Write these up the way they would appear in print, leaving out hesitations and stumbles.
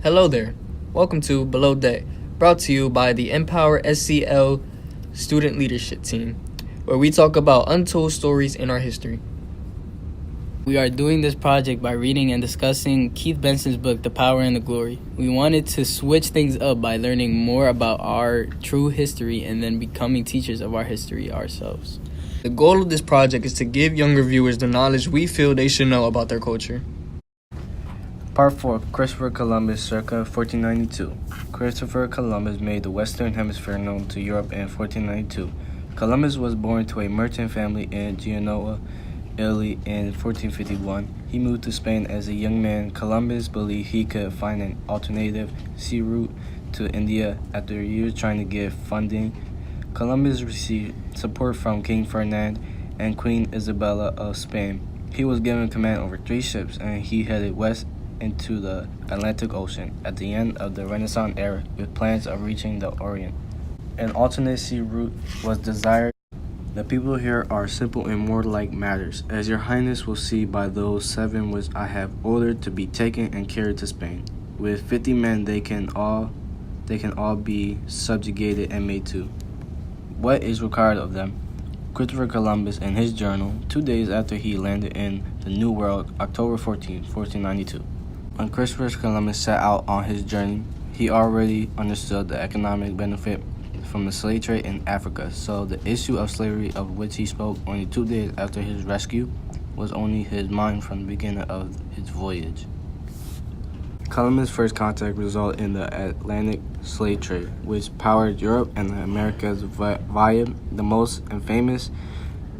Hello there. Welcome to Below Deck, brought to you by the Empower SCL Student Leadership Team, where we talk about untold stories in our history. We are doing this project by reading and discussing Keith Benson's book, The Power and the Glory. We wanted to switch things up by learning more about our true history and then becoming teachers of our history ourselves. The goal of this project is to give younger viewers the knowledge we feel they should know about their culture. Part 4. Christopher Columbus circa 1492. Christopher Columbus made the Western Hemisphere known to Europe in 1492. Columbus was born to a merchant family in Genoa, Italy in 1451. He moved to Spain as a young man. Columbus believed he could find an alternative sea route to India. After years trying to get funding, Columbus received support from King Ferdinand and Queen Isabella of Spain. He was given command over 3 ships, and he headed west into the Atlantic Ocean at the end of the Renaissance era with plans of reaching the Orient. An alternate sea route was desired. The people here are simple and more like matters, as your highness will see by those 7 which I have ordered to be taken and carried to Spain. With 50 men they can all be subjugated and made to. What is required of them? Christopher Columbus in his journal, 2 days after he landed in the New World, October 14, 1492. When Christopher Columbus set out on his journey, he already understood the economic benefit from the slave trade in Africa, so the issue of slavery, of which he spoke only 2 days after his rescue, was only his mind from the beginning of his voyage. Columbus' first contact resulted in the Atlantic slave trade, which powered Europe and the Americas via the most infamous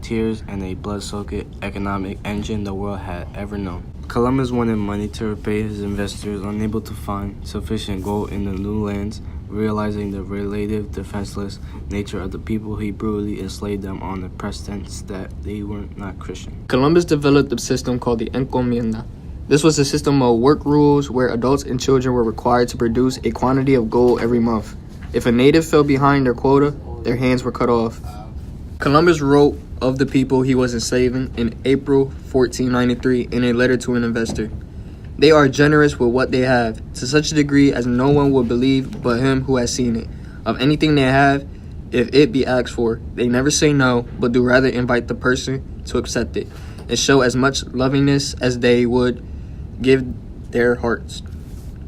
tears and a blood-soaked economic engine the world had ever known. Columbus wanted money to repay his investors, unable to find sufficient gold in the new lands. Realizing the relative defenseless nature of the people, he brutally enslaved them on the pretense that they were not Christian. Columbus developed a system called the encomienda. This was a system of work rules where adults and children were required to produce a quantity of gold every month. If a native fell behind their quota, their hands were cut off. Columbus wrote of the people he was enslaving in April 1493 in a letter to an investor. They are generous with what they have, to such a degree as no one will believe but him who has seen it. Of anything they have, if it be asked for, they never say no, but do rather invite the person to accept it, and show as much lovingness as they would give their hearts.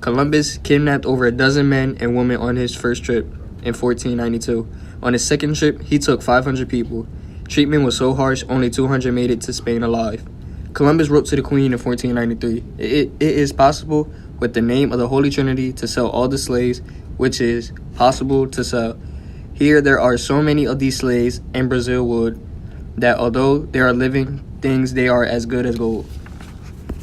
Columbus kidnapped over 12 men and women on his first trip in 1492. On his second trip, he took 500 people. Treatment was so harsh, only 200 made it to Spain alive. Columbus wrote to the Queen in 1493, it is possible with the name of the Holy Trinity to sell all the slaves, which is possible to sell. Here there are so many of these slaves in Brazil wood, that although they are living things, they are as good as gold.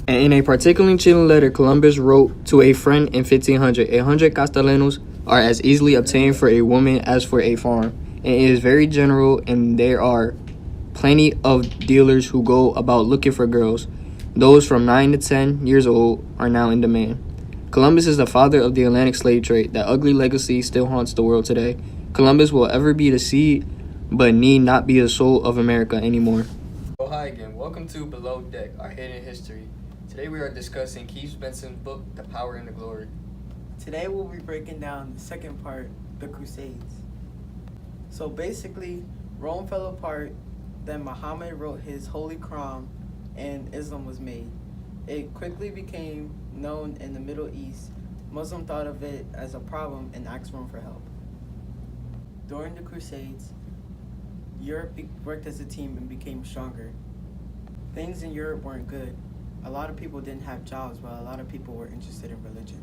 And in a particularly chilling letter, Columbus wrote to a friend in 1500, 100 castellanos are as easily obtained for a woman as for a farm, and it is very general, and there are plenty of dealers who go about looking for girls. Those from 9 to 10 years old are now in demand. Columbus is the father of the Atlantic slave trade. That ugly legacy still haunts the world today. Columbus will ever be the seed, but need not be the soul of America anymore. Oh, hi again. Welcome to Below Deck, our hidden history. Today we are discussing Keith Benson's book, The Power and the Glory. Today we'll be breaking down the second part, the Crusades. So basically, Rome fell apart, then Muhammad wrote his Holy Quran, and Islam was made. It quickly became known in the Middle East. Muslims thought of it as a problem and asked Rome for help. During the Crusades, Europe worked as a team and became stronger. Things in Europe weren't good. A lot of people didn't have jobs, while a lot of people were interested in religion.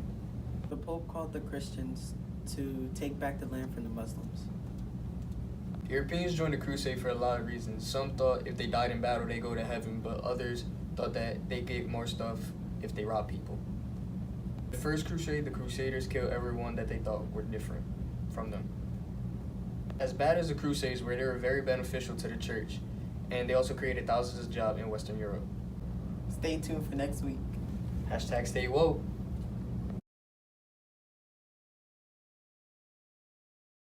The Pope called the Christians to take back the land from the Muslims. Europeans joined the crusade for a lot of reasons. Some thought if they died in battle, they go to heaven, but others thought that they get more stuff if they rob people. The first crusade, the crusaders killed everyone that they thought were different from them. As bad as the crusades were, they were very beneficial to the church, and they also created thousands of jobs in Western Europe. Stay tuned for next week. #stay woke.